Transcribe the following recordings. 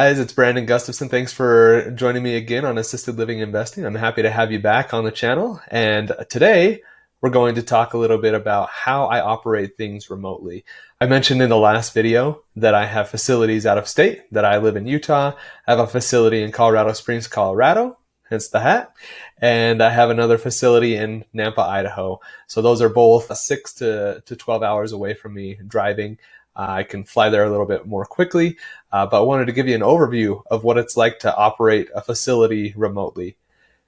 Guys, it's Brandon Gustafson. Thanks for joining me again on Assisted Living Investing. I'm happy to have you back on the channel. And today we're going to talk a little bit about how I operate things remotely. I mentioned in the last video that I have facilities out of state, that I live in Utah. I have a facility in Colorado Springs, Colorado, hence the hat. And I have another facility in Nampa, Idaho. So those are both 6 to 12 hours away from me driving. I can fly there a little bit more quickly. But I wanted to give you an overview of what it's like to operate a facility remotely.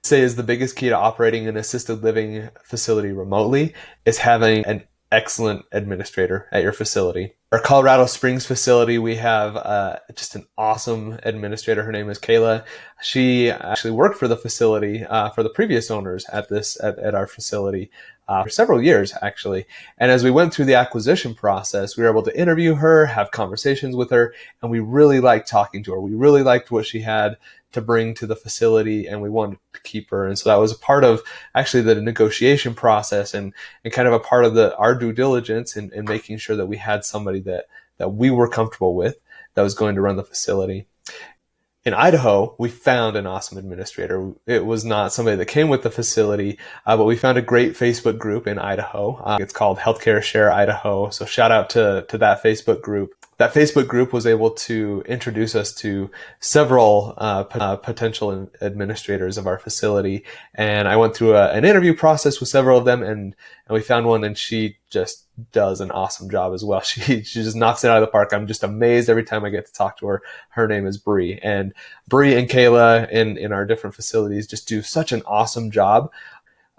Say is the biggest key to operating an assisted living facility remotely is having an excellent administrator at your facility. Our Colorado Springs facility, we have just an awesome administrator. Her name is Kayla. She actually worked for the facility for the previous owners at our facility for several years, actually. And as we went through the acquisition process, we were able to interview her, have conversations with her, and we really liked talking to her. We really liked what she had to bring to the facility, and we wanted to keep her. And so that was a part of actually the negotiation process and kind of a part of our due diligence in making sure that we had somebody that we were comfortable with that was going to run the facility. In Idaho, we found an awesome administrator. It was not somebody that came with the facility, but we found a great Facebook group in Idaho. It's called Healthcare Share Idaho. So shout out to that Facebook group. That Facebook group was able to introduce us to several potential administrators of our facility. And I went through an interview process with several of them, and we found one, and she just does an awesome job as well. She just knocks it out of the park. I'm just amazed every time I get to talk to her. Her name is Bree, and Bree and Kayla in our different facilities just do such an awesome job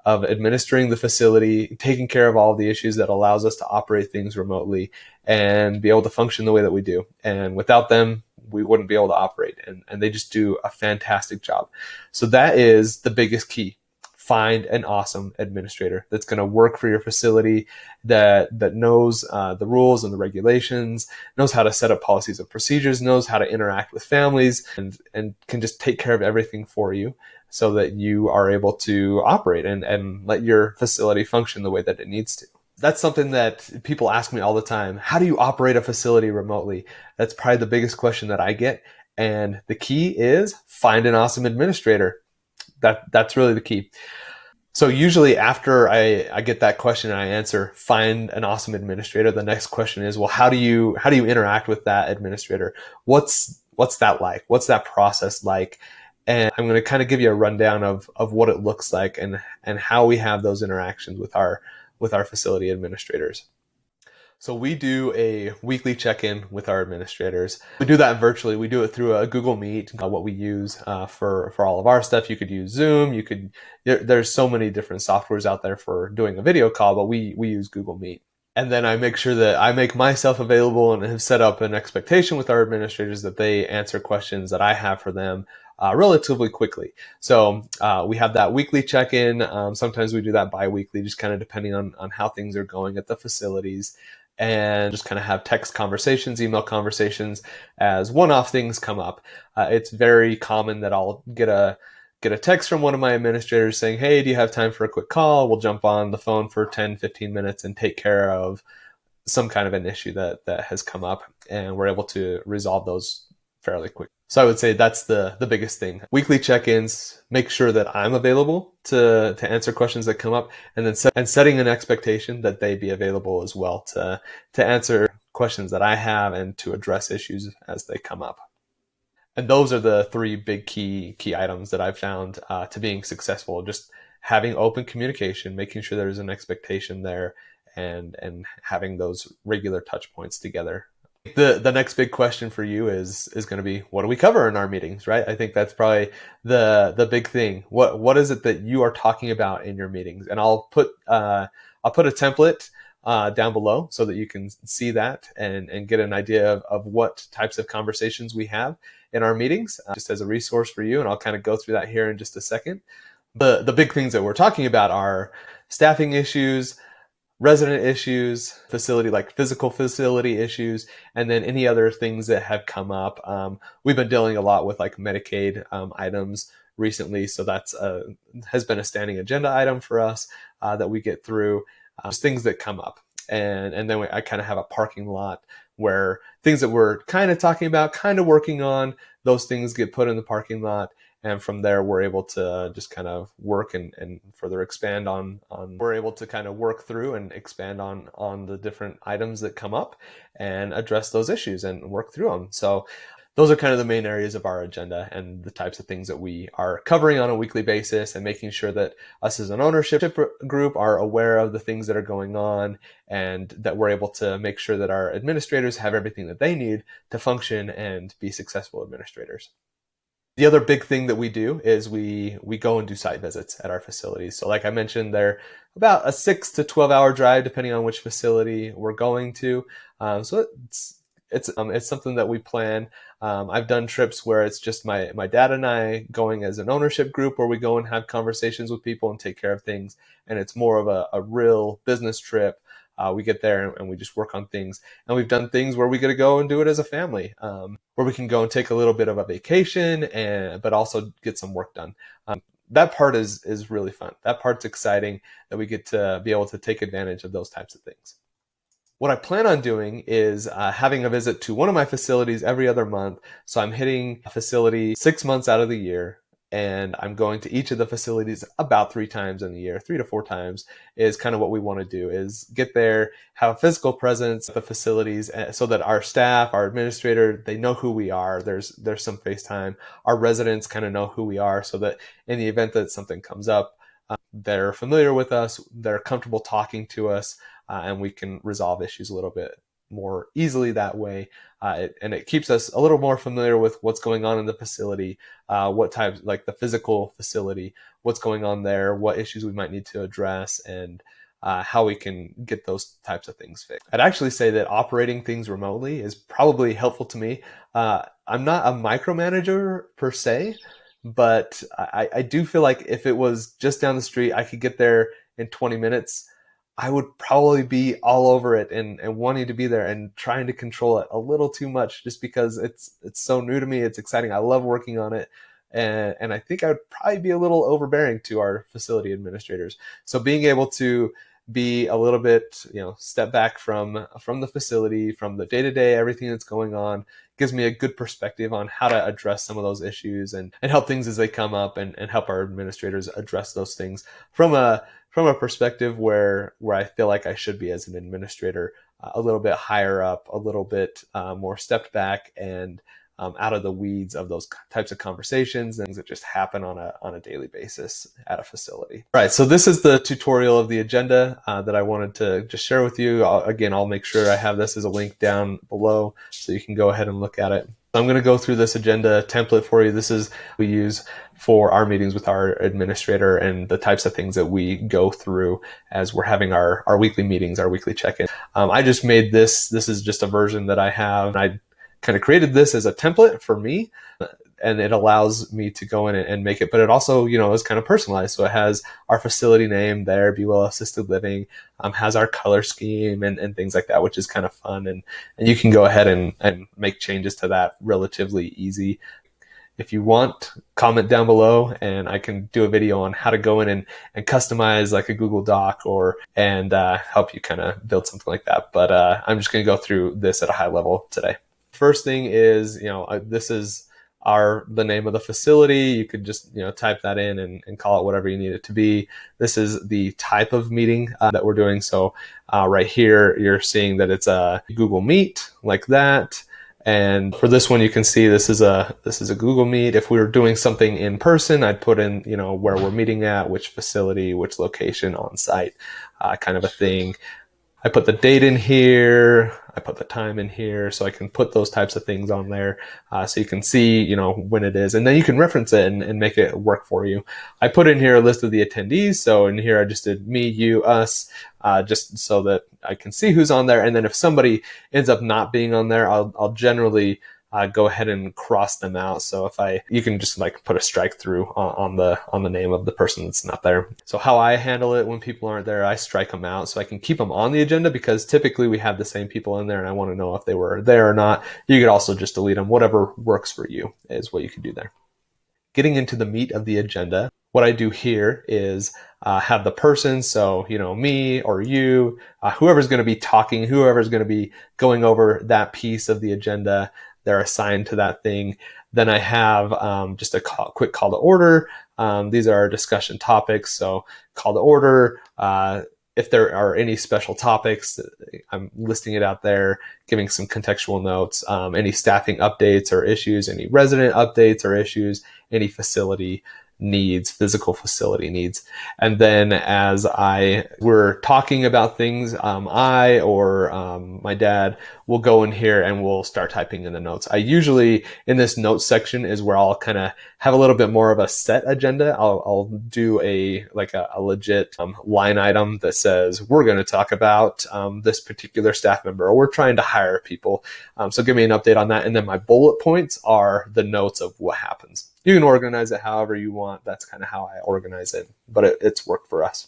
of administering the facility, taking care of all of the issues that allows us to operate things remotely and be able to function the way that we do. And without them, we wouldn't be able to operate. And they just do a fantastic job. So that is the biggest key. Find an awesome administrator that's going to work for your facility, that knows the rules and the regulations, knows how to set up policies and procedures, knows how to interact with families, and can just take care of everything for you so that you are able to operate and let your facility function the way that it needs to. That's something that people ask me all the time. How do you operate a facility remotely? That's probably the biggest question that I get. And the key is find an awesome administrator. That's really the key. So usually after I get that question and I answer, find an awesome administrator, the next question is, well, how do you interact with that administrator? What's that like? What's that process like? And I'm going to kind of give you a rundown of what it looks like and how we have those interactions with our facility administrators. So we do a weekly check-in with our administrators. We do that virtually. We do it through a Google Meet, what we use for all of our stuff. You could use Zoom. There's so many different softwares out there for doing a video call, but we use Google Meet. And then I make sure that I make myself available and have set up an expectation with our administrators that they answer questions that I have for them relatively quickly. So we have that weekly check-in. Sometimes we do that bi-weekly, just kind of depending on how things are going at the facilities, and just kind of have text conversations, email conversations as one-off things come up. It's very common that I'll get a text from one of my administrators saying, hey, do you have time for a quick call? We'll jump on the phone for 10, 15 minutes and take care of some kind of an issue that has come up, and we're able to resolve those fairly quick. So I would say that's the biggest thing. Weekly check-ins, make sure that I'm available to answer questions that come up, and then setting an expectation that they be available as well to answer questions that I have and to address issues as they come up. And those are the three big key items that I've found to being successful. Just having open communication, making sure there's an expectation there, and having those regular touch points together. The next big question for you is going to be, what do we cover in our meetings, right? I think that's probably the big thing. What is it that you are talking about in your meetings? And I'll put a template down below so that you can see that and get an idea of what types of conversations we have in our meetings, just as a resource for you. And I'll kind of go through that here in just a second. The big things that we're talking about are staffing issues, resident issues, physical facility issues, and then any other things that have come up. We've been dealing a lot with like Medicaid items recently, so that's has been a standing agenda item for us that we get through. Just things that come up. And then I kind of have a parking lot where things that we're kind of talking about, kind of working on, those things get put in the parking lot. And from there, we're able to just kind of work and further expand on we're able to kind of work through and expand on the different items that come up and address those issues and work through them. So those are kind of the main areas of our agenda and the types of things that we are covering on a weekly basis, and making sure that us as an ownership group are aware of the things that are going on, and that we're able to make sure that our administrators have everything that they need to function and be successful administrators. The other big thing that we do is we go and do site visits at our facilities. So like I mentioned, they're about a 6 to 12 hour drive depending on which facility we're going to. So it's something that we plan. I've done trips where it's just my dad and I going as an ownership group, where we go and have conversations with people and take care of things, and it's more of a real business trip. We get there and we just work on things. And we've done things where we get to go and do it as a family, where we can go and take a little bit of a vacation, but also get some work done. That part is really fun. That part's exciting, that we get to be able to take advantage of those types of things. What I plan on doing is having a visit to one of my facilities every other month. So I'm hitting a facility 6 months out of the year, and I'm going to each of the facilities about 3 times in the year. 3 to 4 times is kind of what we want to do, is get there, have a physical presence at the facilities, so that our staff, our administrator, they know who we are. There's some FaceTime. Our residents kind of know who we are, so that in the event that something comes up, they're familiar with us, they're comfortable talking to us, and we can resolve issues a little bit more easily that way. And it keeps us a little more familiar with what's going on in the facility, what types, like the physical facility, what's going on there, what issues we might need to address, and how we can get those types of things fixed. I'd actually say that operating things remotely is probably helpful to me. I'm not a micromanager per se, but I do feel like if it was just down the street, I could get there in 20 minutes. I would probably be all over it and wanting to be there and trying to control it a little too much, just because it's so new to me. It's exciting. I love working on it. And I think I would probably be a little overbearing to our facility administrators. So being able to be a little bit, step back from the facility, from the day-to-day, everything that's going on, gives me a good perspective on how to address some of those issues and help things as they come up, and help our administrators address those things from a perspective where I feel like I should be as an administrator, a little bit higher up, a little bit more stepped back, and out of the weeds of those types of conversations, things that just happen on a daily basis at a facility. Right, so this is the tutorial of the agenda that I wanted to just share with you. I'll make sure I have this as a link down below so you can go ahead and look at it. I'm going to go through this agenda template for you. This is what we use for our meetings with our administrator, and the types of things that we go through as we're having our weekly meetings, our weekly check-in. I just made this. This is just a version that I have. I kind of created this as a template for me, and it allows me to go in and make it, but it also, is kind of personalized. So it has our facility name there, Be Well Assisted Living, has our color scheme and things like that, which is kind of fun. And you can go ahead and make changes to that relatively easy. If you want, comment down below and I can do a video on how to go in and customize like a Google Doc and help you kind of build something like that. But I'm just going to go through this at a high level today. First thing is, this is the name of the facility. You could just, type that in and call it whatever you need it to be. This is the type of meeting that we're doing. So right here, you're seeing that it's a Google Meet like that. And for this one, you can see this is a Google Meet. If we were doing something in person, I'd put in, where we're meeting at, which facility, which location on site, kind of a thing. I put the date in here, I put the time in here, so I can put those types of things on there, so you can see, when it is, and then you can reference it and make it work for you. I put in here a list of the attendees, so in here I just did me, you, us, just so that I can see who's on there, and then if somebody ends up not being on there, I'll generally go ahead and cross them out. So you can just like put a strike through on the name of the person that's not there. So how I handle it when people aren't there, I strike them out so I can keep them on the agenda, because typically we have the same people in there and I want to know if they were there or not. You could also just delete them. Whatever works for you is what you can do there. Getting into the meat of the agenda, what I do here is have the person, so me or you, whoever's going to be talking, whoever's going to be going over that piece of the agenda, they're assigned to that thing. Then I have just a quick call to order. These are our discussion topics, so call to order. If there are any special topics, I'm listing it out there, giving some contextual notes, any staffing updates or issues, any resident updates or issues, any facility needs, physical facility needs. And then as we're talking about things, I or my dad will go in here and we'll start typing in the notes. I usually, in this notes section, is where I'll kind of have a little bit more of a set agenda. I'll do a legit line item that says we're going to talk about this particular staff member, or we're trying to hire people. So give me an update on that. And then my bullet points are the notes of what happens. You can organize it however you want. That's kind of how I organize it, but it's worked for us.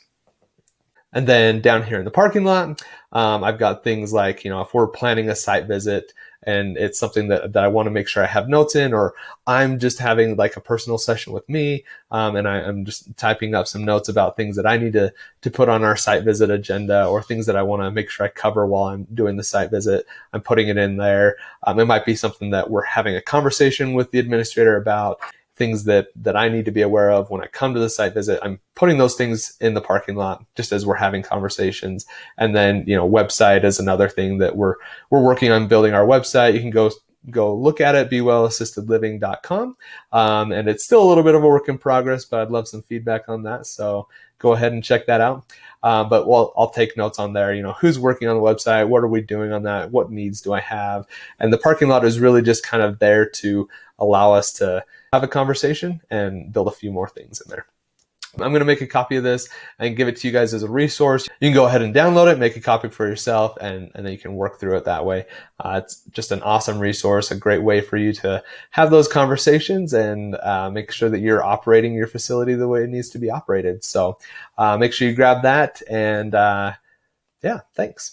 And then down here in the parking lot, I've got things like, if we're planning a site visit and it's something that I want to make sure I have notes in, or I'm just having like a personal session with me, and I'm just typing up some notes about things that I need to put on our site visit agenda, or things that I want to make sure I cover while I'm doing the site visit. I'm putting it in there. It might be something that we're having a conversation with the administrator about, things that I need to be aware of when I come to the site visit. I'm putting those things in the parking lot just as we're having conversations. And then, website is another thing that we're working on building our website. You can go look at it, bewellAssistedLiving.com. And it's still a little bit of a work in progress, but I'd love some feedback on that. So go ahead and check that out. But I'll take notes on there, who's working on the website, what are we doing on that, what needs do I have? And the parking lot is really just kind of there to allow us to have a conversation and build a few more things in there. I'm going to make a copy of this and give it to you guys as a resource. You can go ahead and download it, make a copy for yourself, and then you can work through it that way. It's just an awesome resource, a great way for you to have those conversations and make sure that you're operating your facility the way it needs to be operated. So make sure you grab that, and yeah, thanks.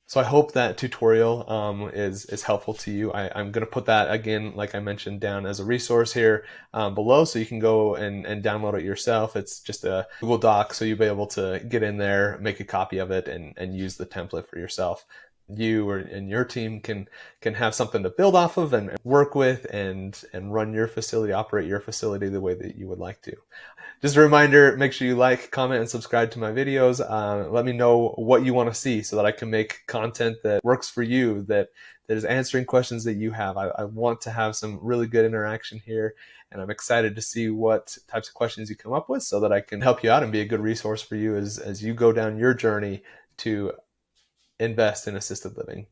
So I hope that tutorial is helpful to you. I'm going to put that again, like I mentioned, down as a resource here below, so you can go and download it yourself. It's just a Google Doc, so you'll be able to get in there, make a copy of it, and use the template for yourself. You and your team can have something to build off of and work with, and run your facility, operate your facility the way that you would like to. Just a reminder, make sure you like, comment, and subscribe to my videos. Let me know what you want to see so that I can make content that works for you, that is answering questions that you have. I want to have some really good interaction here, and I'm excited to see what types of questions you come up with so that I can help you out and be a good resource for you as you go down your journey to invest in assisted living.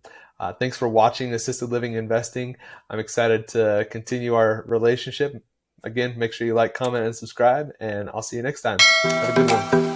Thanks for watching Assisted Living Investing. I'm excited to continue our relationship. Again, make sure you like, comment, and subscribe, and I'll see you next time. Have a good one.